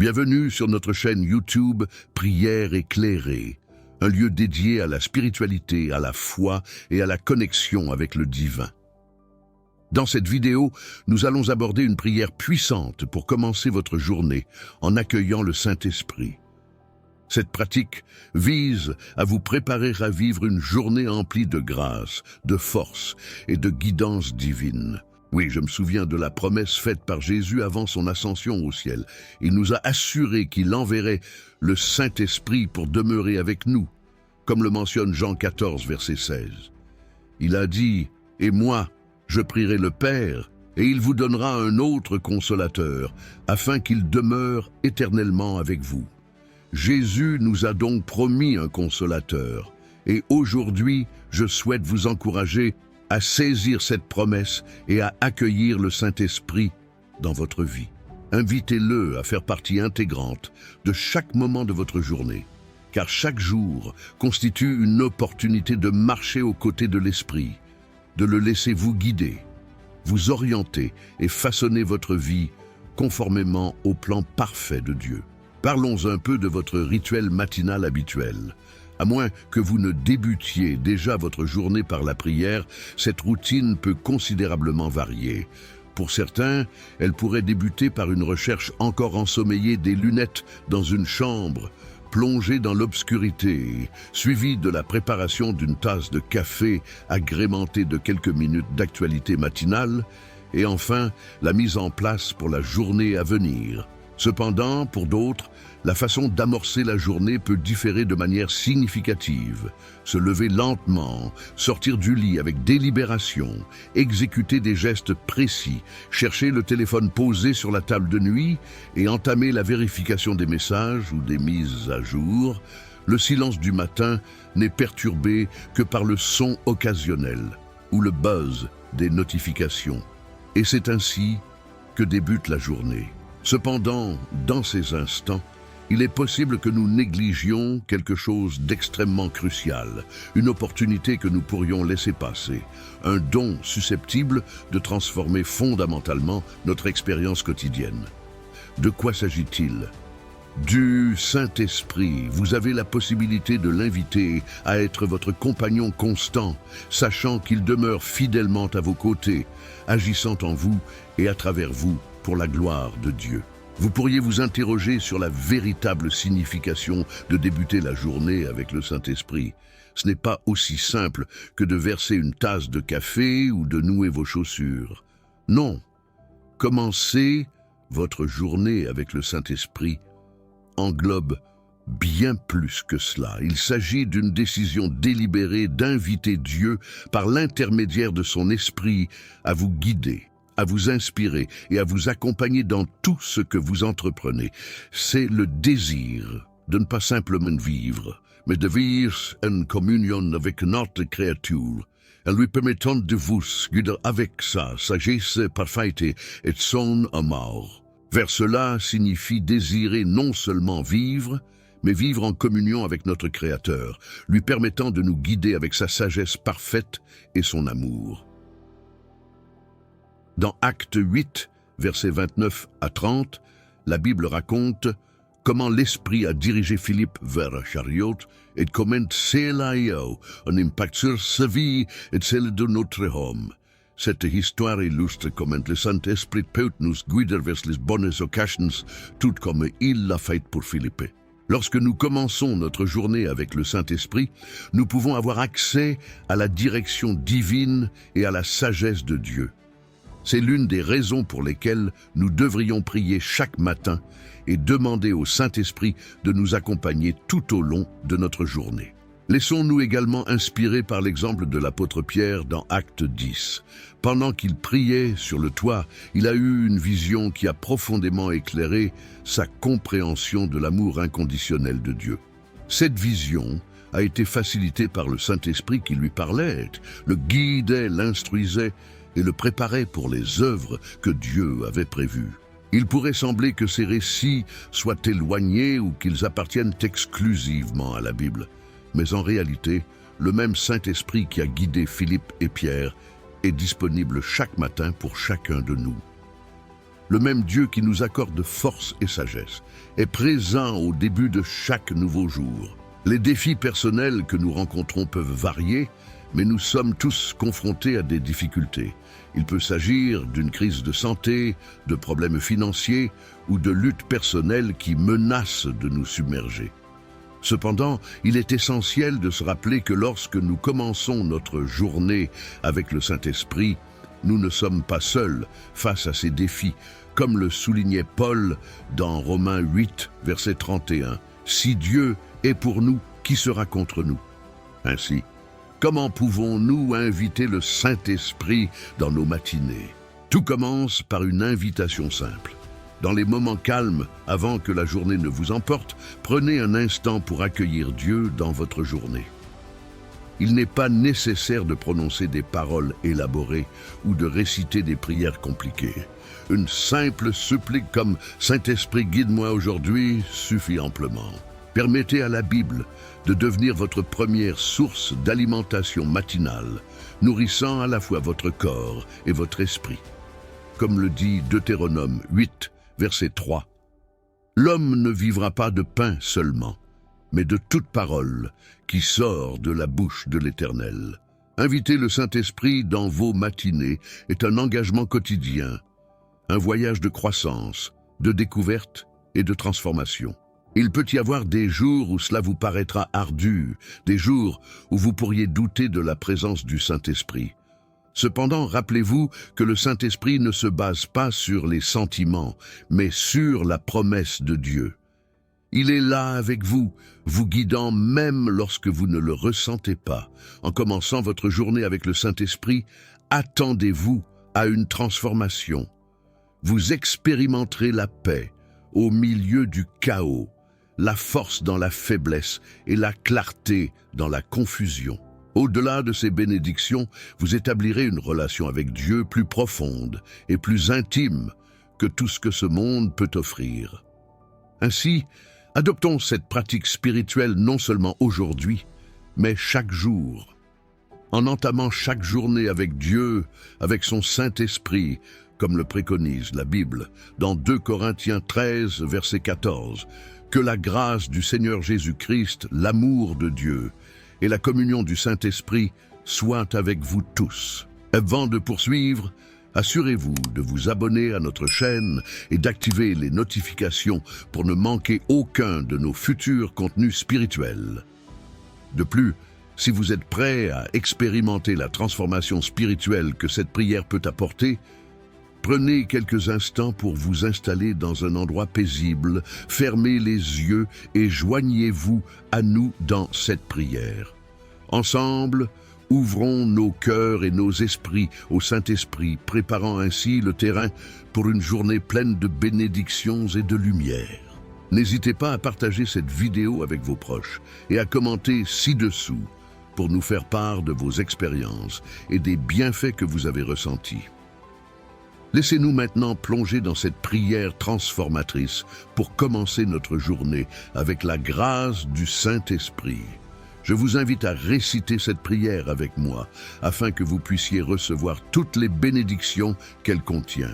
Bienvenue sur notre chaîne YouTube Prière éclairée, un lieu dédié à la spiritualité, à la foi et à la connexion avec le divin. Dans cette vidéo, nous allons aborder une prière puissante pour commencer votre journée en accueillant le Saint-Esprit. Cette pratique vise à vous préparer à vivre une journée emplie de grâce, de force et de guidance divine. Oui, je me souviens de la promesse faite par Jésus avant son ascension au ciel. Il nous a assuré qu'il enverrait le Saint-Esprit pour demeurer avec nous, comme le mentionne Jean 14, verset 16. Il a dit « Et moi, je prierai le Père, et il vous donnera un autre consolateur, afin qu'il demeure éternellement avec vous. » Jésus nous a donc promis un consolateur, et aujourd'hui, je souhaite vous encourager à saisir cette promesse et à accueillir le Saint-Esprit dans votre vie. Invitez-le à faire partie intégrante de chaque moment de votre journée, car chaque jour constitue une opportunité de marcher aux côtés de l'Esprit, de le laisser vous guider, vous orienter et façonner votre vie conformément au plan parfait de Dieu. Parlons un peu de votre rituel matinal habituel. À moins que vous ne débutiez déjà votre journée par la prière, cette routine peut considérablement varier. Pour certains, elle pourrait débuter par une recherche encore ensommeillée des lunettes dans une chambre, plongée dans l'obscurité, suivie de la préparation d'une tasse de café agrémentée de quelques minutes d'actualité matinale, et enfin la mise en place pour la journée à venir. Cependant, pour d'autres, la façon d'amorcer la journée peut différer de manière significative. Se lever lentement, sortir du lit avec délibération, exécuter des gestes précis, chercher le téléphone posé sur la table de nuit et entamer la vérification des messages ou des mises à jour. Le silence du matin n'est perturbé que par le son occasionnel ou le buzz des notifications. Et c'est ainsi que débute la journée. Cependant, dans ces instants, il est possible que nous négligions quelque chose d'extrêmement crucial, une opportunité que nous pourrions laisser passer, un don susceptible de transformer fondamentalement notre expérience quotidienne. De quoi s'agit-il? Du Saint-Esprit. Vous avez la possibilité de l'inviter à être votre compagnon constant, sachant qu'il demeure fidèlement à vos côtés, agissant en vous et à travers vous pour la gloire de Dieu. Vous pourriez vous interroger sur la véritable signification de débuter la journée avec le Saint-Esprit. Ce n'est pas aussi simple que de verser une tasse de café ou de nouer vos chaussures. Non, commencer votre journée avec le Saint-Esprit englobe bien plus que cela. Il s'agit d'une décision délibérée d'inviter Dieu par l'intermédiaire de son esprit à vous guider, à vous inspirer et à vous accompagner dans tout ce que vous entreprenez. C'est le désir de ne pas simplement vivre, mais de vivre en communion avec notre créature, en lui permettant de vous guider avec sa sagesse parfaite et son amour. Vers cela signifie désirer non seulement vivre, mais vivre en communion avec notre Créateur, lui permettant de nous guider avec sa sagesse parfaite et son amour. Dans Actes 8, versets 29 à 30, la Bible raconte comment l'Esprit a dirigé Philippe vers un chariot et comment cela a eu un impact sur sa vie et celle de notre homme. Cette histoire illustre comment le Saint-Esprit peut nous guider vers les bonnes occasions, tout comme il l'a fait pour Philippe. Lorsque nous commençons notre journée avec le Saint-Esprit, nous pouvons avoir accès à la direction divine et à la sagesse de Dieu. C'est l'une des raisons pour lesquelles nous devrions prier chaque matin et demander au Saint-Esprit de nous accompagner tout au long de notre journée. Laissons-nous également inspirer par l'exemple de l'apôtre Pierre dans Acte 10. Pendant qu'il priait sur le toit, il a eu une vision qui a profondément éclairé sa compréhension de l'amour inconditionnel de Dieu. Cette vision a été facilitée par le Saint-Esprit qui lui parlait, le guidait, l'instruisait et le préparait pour les œuvres que Dieu avait prévues. Il pourrait sembler que ces récits soient éloignés ou qu'ils appartiennent exclusivement à la Bible. Mais en réalité, le même Saint-Esprit qui a guidé Philippe et Pierre est disponible chaque matin pour chacun de nous. le même Dieu qui nous accorde force et sagesse, est présent au début de chaque nouveau jour. Les défis personnels que nous rencontrons peuvent varier, mais nous sommes tous confrontés à des difficultés. Il peut s'agir d'une crise de santé, de problèmes financiers ou de luttes personnelles qui menacent de nous submerger. Cependant, il est essentiel de se rappeler que lorsque nous commençons notre journée avec le Saint-Esprit, nous ne sommes pas seuls face à ces défis, comme le soulignait Paul dans Romains 8, verset 31. « Si Dieu est pour nous, qui sera contre nous ?» Ainsi, comment pouvons-nous inviter le Saint-Esprit dans nos matinées? Tout commence par une invitation simple. Dans les moments calmes, avant que la journée ne vous emporte, prenez un instant pour accueillir Dieu dans votre journée. Il n'est pas nécessaire de prononcer des paroles élaborées ou de réciter des prières compliquées. Une simple supplique comme « Saint-Esprit, guide-moi aujourd'hui » suffit amplement. Permettez à la Bible de devenir votre première source d'alimentation matinale, nourrissant à la fois votre corps et votre esprit. Comme le dit Deutéronome 8, verset 3. « L'homme ne vivra pas de pain seulement, mais de toute parole qui sort de la bouche de l'Éternel. » Inviter le Saint-Esprit dans vos matinées est un engagement quotidien, un voyage de croissance, de découverte et de transformation. Il peut y avoir des jours où cela vous paraîtra ardu, des jours où vous pourriez douter de la présence du Saint-Esprit. Cependant, rappelez-vous que le Saint-Esprit ne se base pas sur les sentiments, mais sur la promesse de Dieu. Il est là avec vous, vous guidant même lorsque vous ne le ressentez pas. En commençant votre journée avec le Saint-Esprit, attendez-vous à une transformation. Vous expérimenterez la paix au milieu du chaos, la force dans la faiblesse et la clarté dans la confusion. Au-delà de ces bénédictions, vous établirez une relation avec Dieu plus profonde et plus intime que tout ce que ce monde peut offrir. Ainsi, adoptons cette pratique spirituelle non seulement aujourd'hui, mais chaque jour. En entamant chaque journée avec Dieu, avec son Saint-Esprit, comme le préconise la Bible, dans 2 Corinthiens 13, verset 14, que la grâce du Seigneur Jésus-Christ, l'amour de Dieu et la communion du Saint-Esprit soient avec vous tous. Avant de poursuivre, assurez-vous de vous abonner à notre chaîne et d'activer les notifications pour ne manquer aucun de nos futurs contenus spirituels. De plus, si vous êtes prêt à expérimenter la transformation spirituelle que cette prière peut apporter, prenez quelques instants pour vous installer dans un endroit paisible, fermez les yeux et joignez-vous à nous dans cette prière. Ensemble, ouvrons nos cœurs et nos esprits au Saint-Esprit, préparant ainsi le terrain pour une journée pleine de bénédictions et de lumière. N'hésitez pas à partager cette vidéo avec vos proches et à commenter ci-dessous pour nous faire part de vos expériences et des bienfaits que vous avez ressentis. Laissez-nous maintenant plonger dans cette prière transformatrice pour commencer notre journée avec la grâce du Saint-Esprit. Je vous invite à réciter cette prière avec moi afin que vous puissiez recevoir toutes les bénédictions qu'elle contient.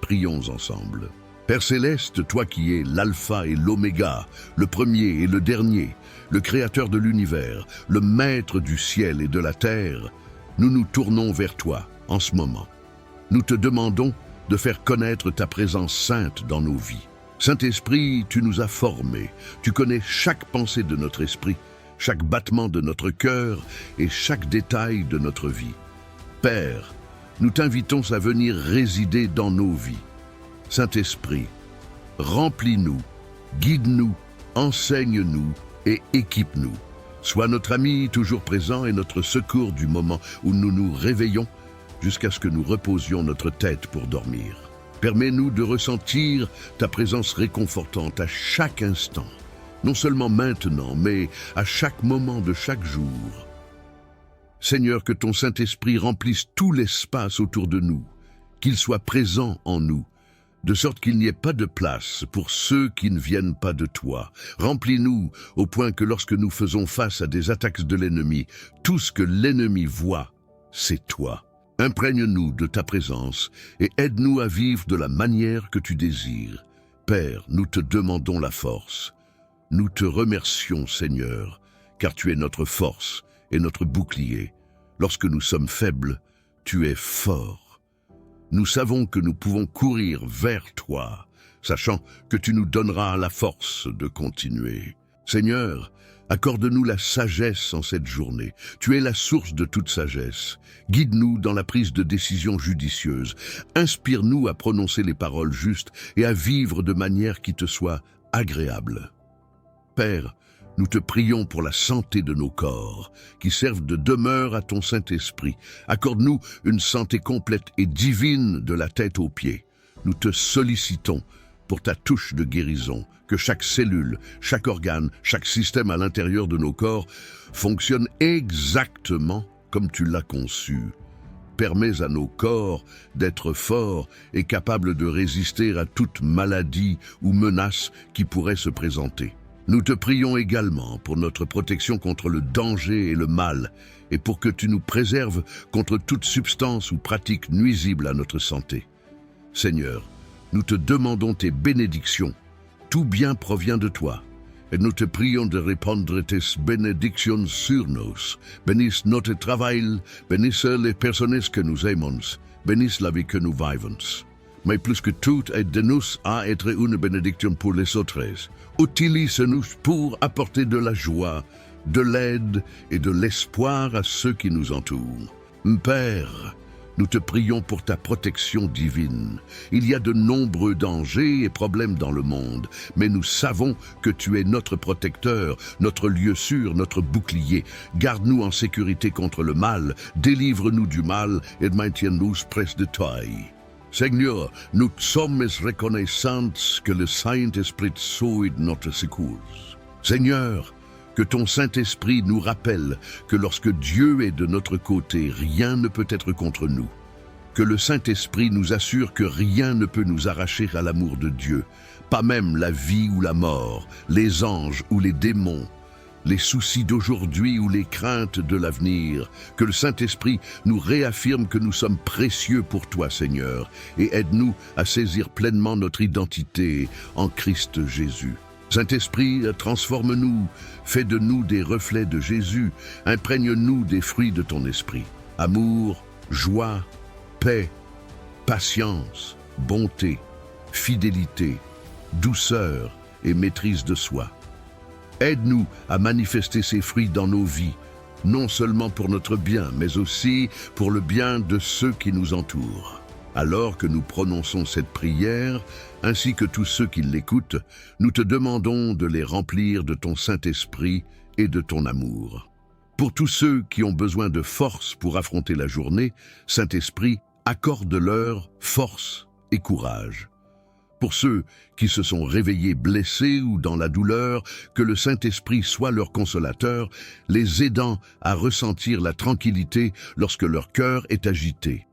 Prions ensemble. Père Céleste, toi qui es l'alpha et l'oméga, le premier et le dernier, le créateur de l'univers, le maître du ciel et de la terre, nous nous tournons vers toi en ce moment. Nous te demandons de faire connaître ta présence sainte dans nos vies. Saint-Esprit, tu nous as formés, tu connais chaque pensée de notre esprit, chaque battement de notre cœur et chaque détail de notre vie. Père, nous t'invitons à venir résider dans nos vies. Saint-Esprit, remplis-nous, guide-nous, enseigne-nous et équipe-nous. Sois notre ami toujours présent et notre secours du moment où nous nous réveillons jusqu'à ce que nous reposions notre tête pour dormir. Permets-nous de ressentir ta présence réconfortante à chaque instant, non seulement maintenant, mais à chaque moment de chaque jour. Seigneur, que ton Saint-Esprit remplisse tout l'espace autour de nous, qu'il soit présent en nous, de sorte qu'il n'y ait pas de place pour ceux qui ne viennent pas de toi. Remplis-nous au point que lorsque nous faisons face à des attaques de l'ennemi, tout ce que l'ennemi voit, c'est toi. Imprègne-nous de ta présence et aide-nous à vivre de la manière que tu désires. Père, nous te demandons la force. Nous te remercions, Seigneur, car tu es notre force et notre bouclier. Lorsque nous sommes faibles, tu es fort. Nous savons que nous pouvons courir vers toi, sachant que tu nous donneras la force de continuer. Seigneur, accorde-nous la sagesse en cette journée. Tu es la source de toute sagesse. Guide-nous dans la prise de décisions judicieuses. Inspire-nous à prononcer les paroles justes et à vivre de manière qui te soit agréable. Père, nous te prions pour la santé de nos corps, qui servent de demeure à ton Saint-Esprit. Accorde-nous une santé complète et divine de la tête aux pieds. Nous te sollicitons pour ta touche de guérison, que chaque cellule, chaque organe, chaque système à l'intérieur de nos corps fonctionne exactement comme tu l'as conçu. Permets à nos corps d'être forts et capables de résister à toute maladie ou menace qui pourrait se présenter. Nous te prions également pour notre protection contre le danger et le mal, et pour que tu nous préserves contre toute substance ou pratique nuisible à notre santé. Seigneur, nous te demandons tes bénédictions. Tout bien provient de toi, et nous te prions de répandre tes bénédictions sur nous. Bénisse notre travail, bénisse les personnes que nous aimons, bénisse la vie que nous vivons. Mais plus que tout, aide-nous à être une bénédiction pour les autres. Utilise-nous pour apporter de la joie, de l'aide et de l'espoir à ceux qui nous entourent. Père, nous te prions pour ta protection divine. Il y a de nombreux dangers et problèmes dans le monde, mais nous savons que tu es notre protecteur, notre lieu sûr, notre bouclier. Garde-nous en sécurité contre le mal, délivre-nous du mal et maintiens-nous près de toi. Seigneur, nous sommes reconnaissants que le Saint-Esprit soit notre secours. Seigneur, que ton Saint-Esprit nous rappelle que lorsque Dieu est de notre côté, rien ne peut être contre nous. Que le Saint-Esprit nous assure que rien ne peut nous arracher à l'amour de Dieu, pas même la vie ou la mort, les anges ou les démons, les soucis d'aujourd'hui ou les craintes de l'avenir. Que le Saint-Esprit nous réaffirme que nous sommes précieux pour toi, Seigneur, et aide-nous à saisir pleinement notre identité en Christ Jésus. Saint-Esprit, transforme-nous, fais de nous des reflets de Jésus, imprègne-nous des fruits de ton esprit. Amour, joie, paix, patience, bonté, fidélité, douceur et maîtrise de soi. Aide-nous à manifester ces fruits dans nos vies, non seulement pour notre bien, mais aussi pour le bien de ceux qui nous entourent. Alors que nous prononçons cette prière, ainsi que tous ceux qui l'écoutent, nous te demandons de les remplir de ton Saint-Esprit et de ton amour. Pour tous ceux qui ont besoin de force pour affronter la journée, Saint-Esprit, accorde-leur force et courage. Pour ceux qui se sont réveillés blessés ou dans la douleur, que le Saint-Esprit soit leur consolateur, les aidant à ressentir la tranquillité lorsque leur cœur est agité.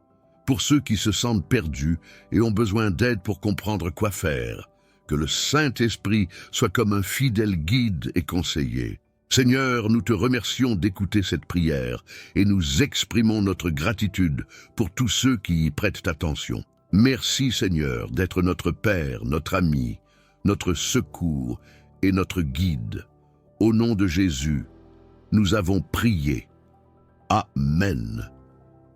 Pour ceux qui se sentent perdus et ont besoin d'aide pour comprendre quoi faire, que le Saint-Esprit soit comme un fidèle guide et conseiller. Seigneur, nous te remercions d'écouter cette prière et nous exprimons notre gratitude pour tous ceux qui y prêtent attention. Merci Seigneur d'être notre Père, notre ami, notre secours et notre guide. Au nom de Jésus, nous avons prié. Amen.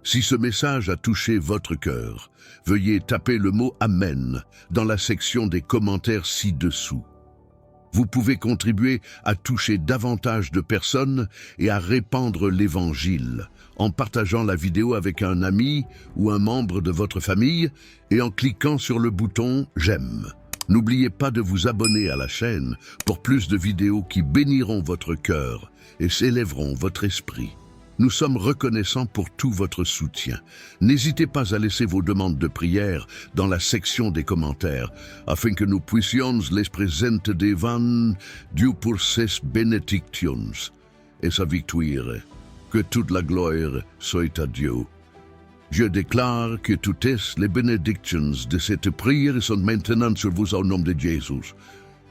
Si ce message a touché votre cœur, veuillez taper le mot « Amen » dans la section des commentaires ci-dessous. Vous pouvez contribuer à toucher davantage de personnes et à répandre l'Évangile en partageant la vidéo avec un ami ou un membre de votre famille et en cliquant sur le bouton « J'aime ». N'oubliez pas de vous abonner à la chaîne pour plus de vidéos qui béniront votre cœur et s'élèveront votre esprit. Nous sommes reconnaissants pour tout votre soutien. N'hésitez pas à laisser vos demandes de prière dans la section des commentaires, afin que nous puissions les présenter devant Dieu pour ses bénédictions et sa victoire. Que toute la gloire soit à Dieu. Je déclare que toutes les bénédictions de cette prière sont maintenant sur vous au nom de Jésus.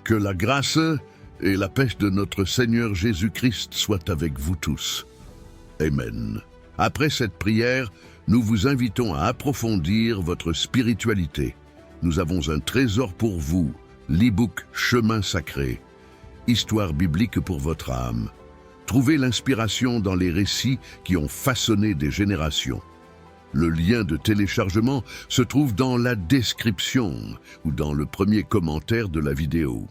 Que la grâce et la paix de notre Seigneur Jésus-Christ soient avec vous tous. Amen. Après cette prière, nous vous invitons à approfondir votre spiritualité. Nous avons un trésor pour vous, l'e-book Chemin sacré, histoire biblique pour votre âme. Trouvez l'inspiration dans les récits qui ont façonné des générations. Le lien de téléchargement se trouve dans la description ou dans le premier commentaire de la vidéo.